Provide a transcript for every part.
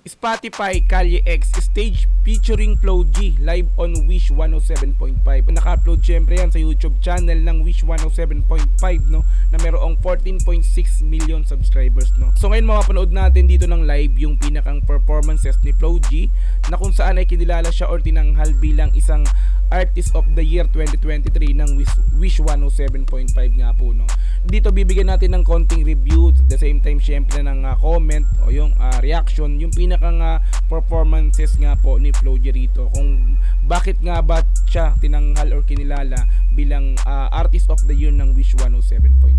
Spotify Kalye X stage featuring Flo G live on Wish 107.5. Naka-upload syempre yan sa YouTube channel ng Wish 107.5 no, na merong 14.6 million subscribers no. So ngayon mapapanood natin dito ng live yung pinakang performances ni Flo G na kung saan ay kinilala siya or tinanghal bilang isang Artist of the Year 2023 ng Wish 107.5 nga po no. Dito bibigyan natin ng konting review at the same time syempre ng comment o yung reaction yung pinakang performances nga po ni Flo G rito, kung bakit nga ba siya tinanghal or kinilala bilang Artist of the Year ng Wish 107.5.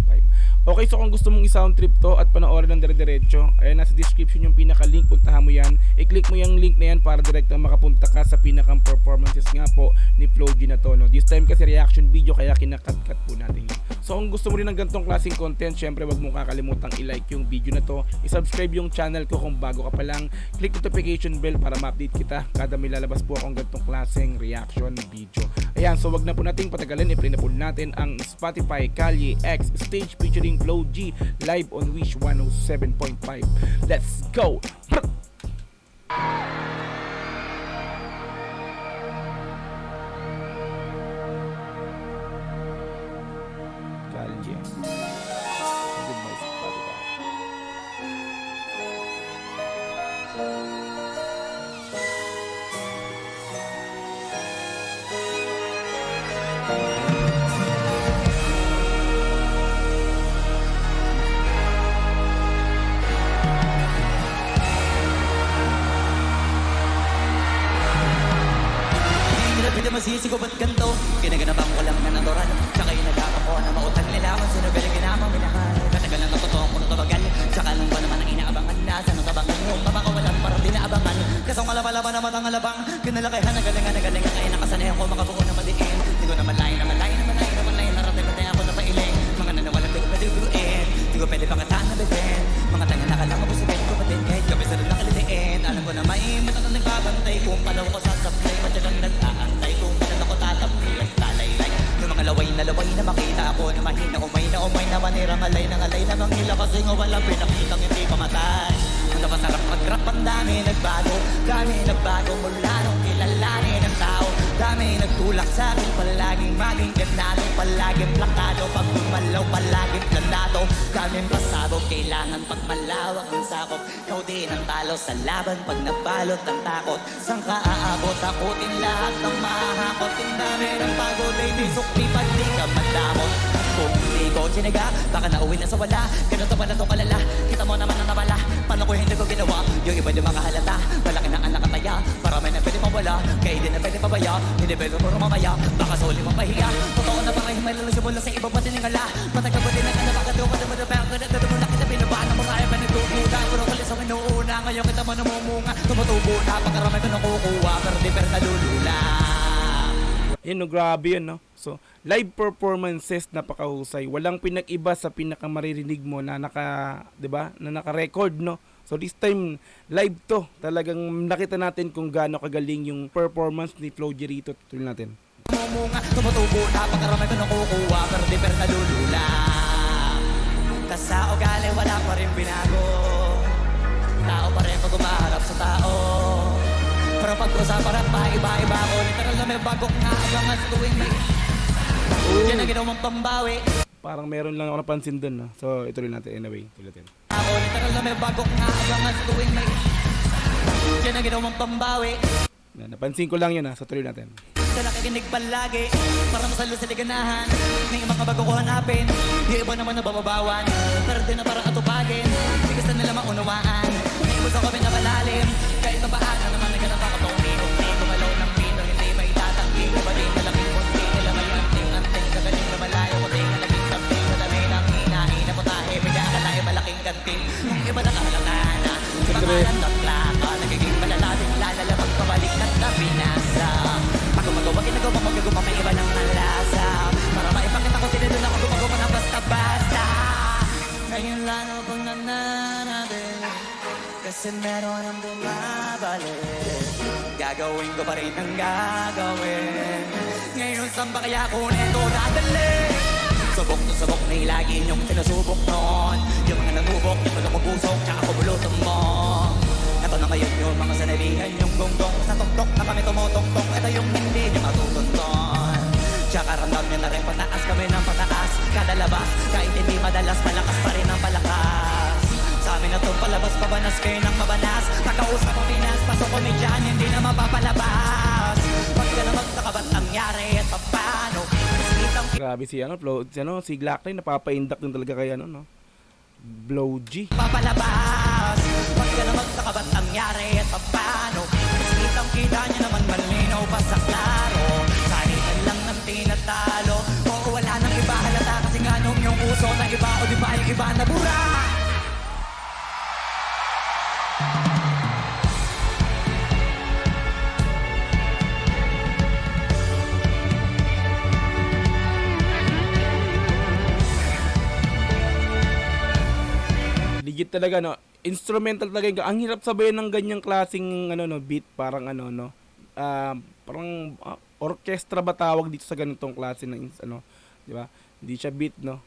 Okay, so kung gusto mong i-sound trip to at panoorin ng dire-diretso, ayan, nasa description yung pinaka-link, puntahan mo yan, i-click mo yung link na yan para direktang makapunta ka sa pinakang performances nga po ni Flo G na to no. This time kasi reaction video kaya kinakat-cut po natin yun. So kung gusto mo rin ng ganitong klaseng content, syempre wag mong kakalimutang i-like yung video na to, i-subscribe yung channel ko kung bago ka pa lang, click notification bell para ma-update kita kada may lalabas po akong ganitong klaseng reaction video. Ayan, so wag na po nating patagalin, i-play na po natin ang Spotify Kalye X stage featuring Flo G live on Wish 107.5. Let's go! Kalye. Goodbye Spotify. Hindi masisi ko ba't ganito? Kinaganapang ko lang na natural. Tsaka yung nagkaka ko na mautang nilaman. Sino galing ginamang minahal? Matagal na natotoo ko natabagal. Tsaka lang ba naman ang inaabangan? Nasa natabangan mo? Mapakawalan parang dinaabangan. Kasong alabalaban na matang alabang. Kinalakihan na galingan na galingan. Kaya nakasanayan ko makabuo na madiin. Di ko naman lain, naman lain, naman lain, naman lain. Narating na tayo ako na pailing. Mga nanawalan di ko pwede biguin. Di ko pwede pangataan na beben. Mga tanga nakalang mabusipin ko patin. Kahit gabi sa rin nakalitiin. Alam ko na maimit at nagbabantay. Kung palaw ko sasablay. Matyagang nag-aantay. Kung palan ako tatapli at lalaylay. Yung mga laway na makita ako. Na mahina umay na manirang alay ng alay na manghila. Kasi nga walang pinakitang hindi pamatay. Ang napasarap mag-rap, ang dami nagbago. Dami nagbago mula nung kilalanin ng tao. Dami nagtulak sa akin, palaging maging ganado. Palaging plakado, pag bumalaw palaging planado. Daming pasabog, kailangan pag malawak ang sakop. Ikaw din ang talo sa laban pag nabalot ang takot. Saan ka aabot, takutin lahat ng mahahakot. Ang dami ng pagod ay may sukli pag di ka madamot. Kung hindi ko sinaga, baka nauwi na sa wala. Ganito pala to kalala, kita mo naman ang nabala. Paano ko hindi ko ginawa, yung iba di mga halata. Malaki na ang nakataya, marami na pwede mawala. Kaya di na pwede pabaya, hindi pwede puro mamaya. Baka suli mong pahiya, totoo na baka himay lalusyo mo lang sa iba pati ningala. Matagal pa din na ka baka doon ka naman na pera. Ganito mo na kita binabaan ng mga iba nagtutuda. Puro kalis ang inuuna, ngayon kita mo namumunga. Tumutubo na, pagkarami ko nakukuha, pero di pera nalulula. Yan no, grabe yun no. So, live performances napakahusay. Walang pinag-iba sa pinakamaririnig mo na di ba? Na naka-record no. So this time live to. Talagang nakita natin kung gaano kagaling yung performance ni Flo G rito. Tuloy natin. Tumutubo na, pagkarami ko nakukuha, pero di pera nalulula. Tas sa ugali wala pa rin binago. Tao pa rin pag umaharap sa tao. Pero pag-usapan ang iba-iba ko. Literal na may bagong naabangan sa tuwing may yan ang ginawang pambawi. Parang meron lang ako napansin dun no? So ituloy natin anyway. Tuloy natin. Ako literal na may bagong naabangan sa tuwing may yan ang ginawang pambawi. Napansin ko lang yun ha. So tuloy natin. Sa nakikinig palagi, para masalo sa liganahan. May mga bago ko hanapin, yung iba naman nabababawan. Pero di na para atupagin, di gusto nila maunawaan. May iba sa kami na malalim, kahit mabaan na naman naganap ako pang minute. Gumalaw ng pino, hindi may tatanggi. Iba din malaking kunti, nila may anting-anting. Kagaling na malayo, kundi na naging something. Madami ng hinahin na putahe, pinakalayo malaking kanting. Yung iba nakahalatan na, pangalan ng plaka. Nagiging malalabing lalala, pagpabalik at napinasa. Gumagawa, ginagawa, magagawa, may iba ng malasa. Para maipakita ko, tinidun ako, gumagawa na basta-basta. Ngayon lang akong nananabi, kasi meron ang bumabalik. Gagawin ko pa rin ang gagawin. Ngayon saan ba kaya ko neto dadali? Subok na subok na lagi niyong pinasubok noon. Yung mga nanubok, yung mga magusok, tsaka kumulutan mo. Ito na ngayon mabanas kayo ng mabanas. Pagkausap mo Pinas, pasok ko may dyan, hindi na mapapalabas. Pag ka na magtakabat nangyari at paano. Kitang Grabe si si Glock rin napapaindak din talaga kay no. Blow G. papalabas. Pag ka na magtakabat nangyari at paano. Kitang kita niya naman malinaw pa sa klaro. Salitan lang ng tinatalo. Oo, wala nang iba halata kasi nga nung yung uso na iba o di ba yung iba na bura. Legit talaga no. Instrumental talaga yung, ang hirap sabayan ng ganyang klaseng beat, parang parang orchestra ba tawag dito sa ganitong klase ng di ba? Hindi siya beat no.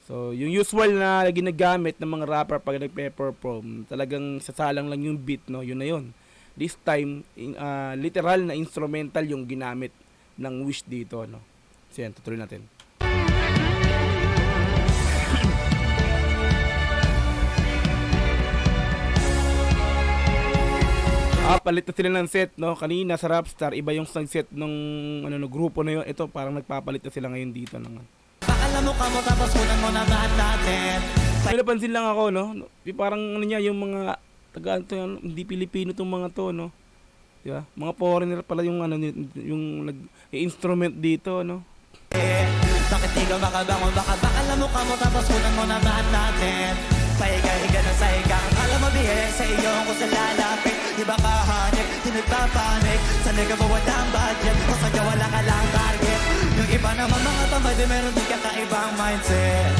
So, yung usual na ginagamit ng mga rapper pag nagpe-perform, talagang sasalang lang yung beat no, yun na yun. This time, literal na instrumental yung ginamit ng Wish dito no. So, yan, tutuloy natin. Palit na sila ng set, no? Kanina sa Rapstar, iba yung set nung grupo na yun. Ito, parang nagpapalit na sila ngayon dito. Bakala mo ka mo tapos kunan mo na lahat natin. May napansin lang ako, no? Parang yung mga hindi Pilipino tong mga to, no? Diba? Mga foreigner pala yung yung nag-instrument dito, no? Bakit di ka makabangon? Bakala mo ka mo tapos kunan mo na lahat natin. Pahiga-higa na sa higang. Alam mo bihe sa iyo ko sa lalapit. Di ba kahanik, di nagpapanik. Sanay ka ba walang budget? O sadya wala ka lang target. Yung iba naman mga tamad, meron din kakaibang mindset.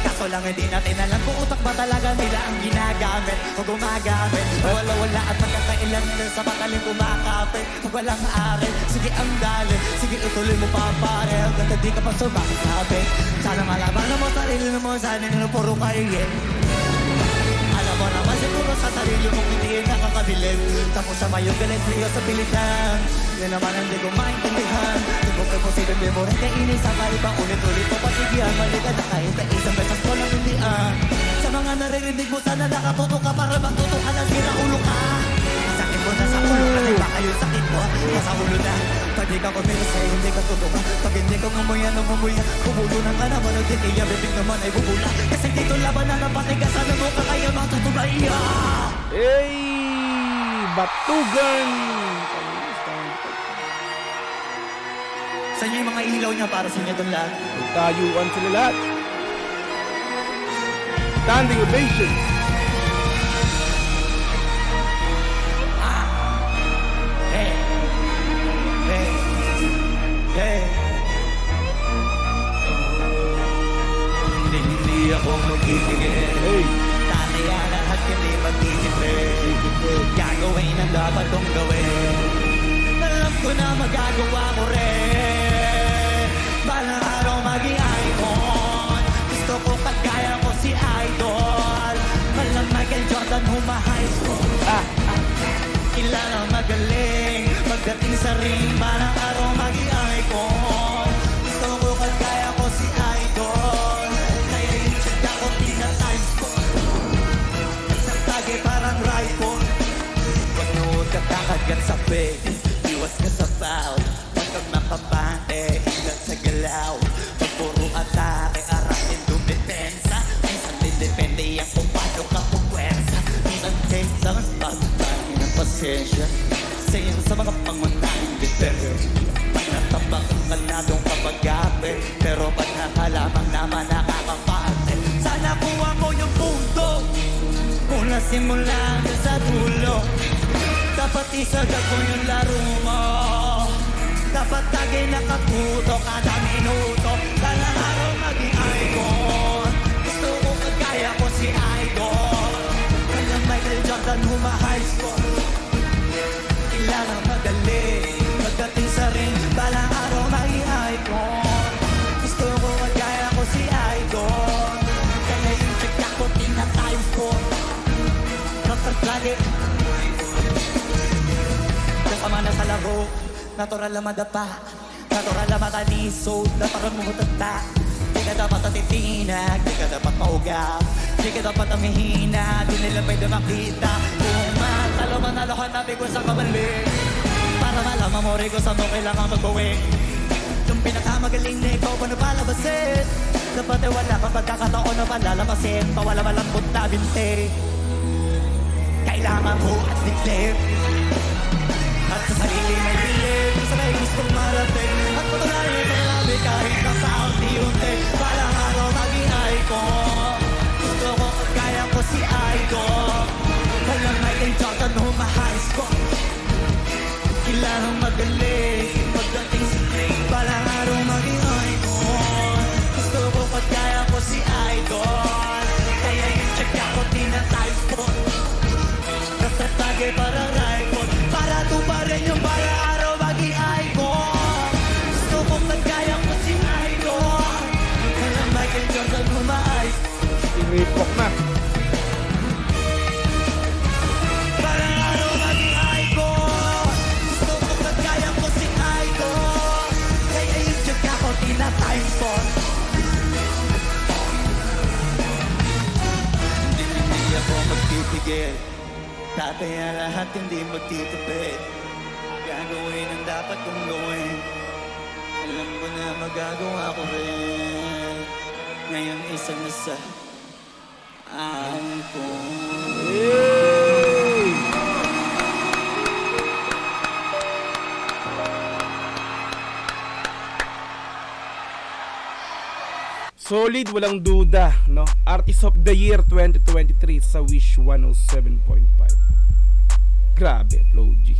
Kaso lang hindi natin alam kung utak ba talaga nila ang ginagamit o gumagamit. Wala at magkakailan nila sa mataling kumakapit. Pag walang ari, sige ang dali. Sige ituloy mo pa pare. Hanggang di ka pa sumakasabit. Sana malaman mo sarili mo. Sana nila puro kayo. Alam mo naman siguro sa sarili mong hindi nakakabilib. Tapos sa mayong galit liyo sa pilitan. Yan naman ang di ko maintindihan. Tugok ay posibleng di mo rin kainin. Sa bali pa ulit-ulit mo patigyan. Maligad na kahit na isang beses ko lang hindian. Sa mga naririnig mo sana nakatuto ka para magtuto ka na sira ulo ka. Sakit mo na sa ulo ka. Di ba kayo sakit mo? Nasa ulo na. Pwede ka kumilis ay hindi ka tutuka. Pag hindi ka ngumuyan o ngumuyan. Bubulunan ka naman o di kaya bibig naman ay bubula. Kasi dito laban na napatigasan mo ka kaya matutubaya. Hey! Batugan! Sa inyo yung mga ilaw niya para sa inyo doon lahat. Tayuan sila lahat. Standing ovation. Hey! Hey! Hey! Hindi ako magiging. Hey! Tataya lahat hindi mag-iipin. Gagawin ang dapat kong gawin. Alam ko na magagawa ko rin. Balang araw maging icon. Gusto ko kagaya ko si Idol. Malang Michael Jordan high school. Kilala magaling. Pagdating sa ring, balang araw maging icon. Gusto ko kagaya ko si Idol. Kaya yung chika ko tinatimes ko. Isang tage parang rifle. Panood ka kakagat sa face. Iwas ka sa foul. Huwag kang makapante. Ingat sa galaw. Pag puro atake, arahin dumipensa. Minsan din depende yan kung paano ka pupwersa. Minsan take lang pagpapay ng pasensya. Sayin sa mga pangunahing deterrent. Pag natabakan ka na doon kapag gabi. Pero pag nakalamang naman nakakapate. Sana kuha mo yung pundo. Mula simula hanggang sa dulo. Dapat isagad ko yung laro mo. Dapat tagay nakaputo kada minuto. Balang araw maging icon. Gusto ko kagaya ko si Idol. Kaya Michael Jordan high school. Kailangan magaling. Pagdating sa ring, balang araw maging icon. Gusto ko kagaya ko si Idol. Kaya yung chika ko tinatimes ko. Dapat lagi kasama na sa laro. Natural na madapa. Natural na matalisod. Dapat mo matanda. Di ka dapat natitinag. Di ka dapat maugap. Di kita patamihina, di nila pwede makita. Kung matalo manalo ka, tabi ko sa kabalik. Para malaman mo rin ko sa mo kailangan magbawi. Yung pinakamagaling na ikaw pa na palabasin. Dapat ay wala kang pagkakataon na palalamasin. Pawala malambot na binti. Kailangan mo at niklip. At sa sarili may pilit. Sa may gustong marating. At patunayan sa labi kahit na sa unti-unti. Parang araw maging icon. Gusto ko kagaya ko si Icon. Walang Michael Jordan humahais ko. Kailangan magaling. Pagdating sa ring. Parang araw maging icon. Gusto ko kagaya ko si Icon. Kaya yung check ako tinatimes ko. Natatagay para icon. Para tuparin yung para araw maging icon. Gusto ko kagaya ko si Icon. Walang Michael Jordan humahais. Inipok na. Parang araw maging icon. Gusto ko kagaya ko si Icon. Kaya yung check ako tinatimes ko. Hindi ako magpipigil. Tataya lahat hindi magtitipid. Gagawin ang dapat kong gawin. Alam ko na magagawa ko rin. Ngayon isa na sa icon. Hey! Solid, walang duda, no? Artist of the Year 2023 sa Wish 107.5. Grabe, Flo G.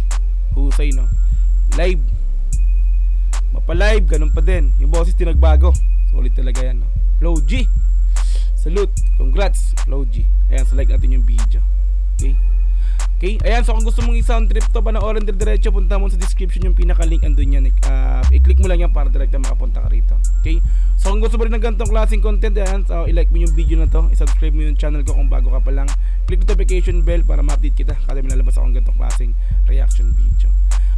Husay, no? Live. Mapa-live, ganun pa din. Yung boses tinagbago. Solid talaga yan, no? Flo G. Salute. Congrats, Flo G. Ayan, so like natin yung video. Okay? Okay? Ayan, so kung gusto mong i-sound trip to, panoorin diretso, punta mo sa description yung pinaka-link, andun yan. I-click mo lang yan para direkta makapunta ka rito. Okay? So kung gusto mo rin ng ganitong klaseng content, ayan, so i-like mo yung video na to, i-subscribe mo yung channel ko kung bago ka pa lang. Click notification bell para ma-update kita kada may nalabas akong ganitong klaseng reaction video.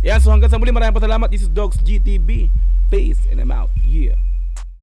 Ayan, so hanggang sa muli, maraming salamat. This is Dogs GTV. Peace and I'm out. Yeah.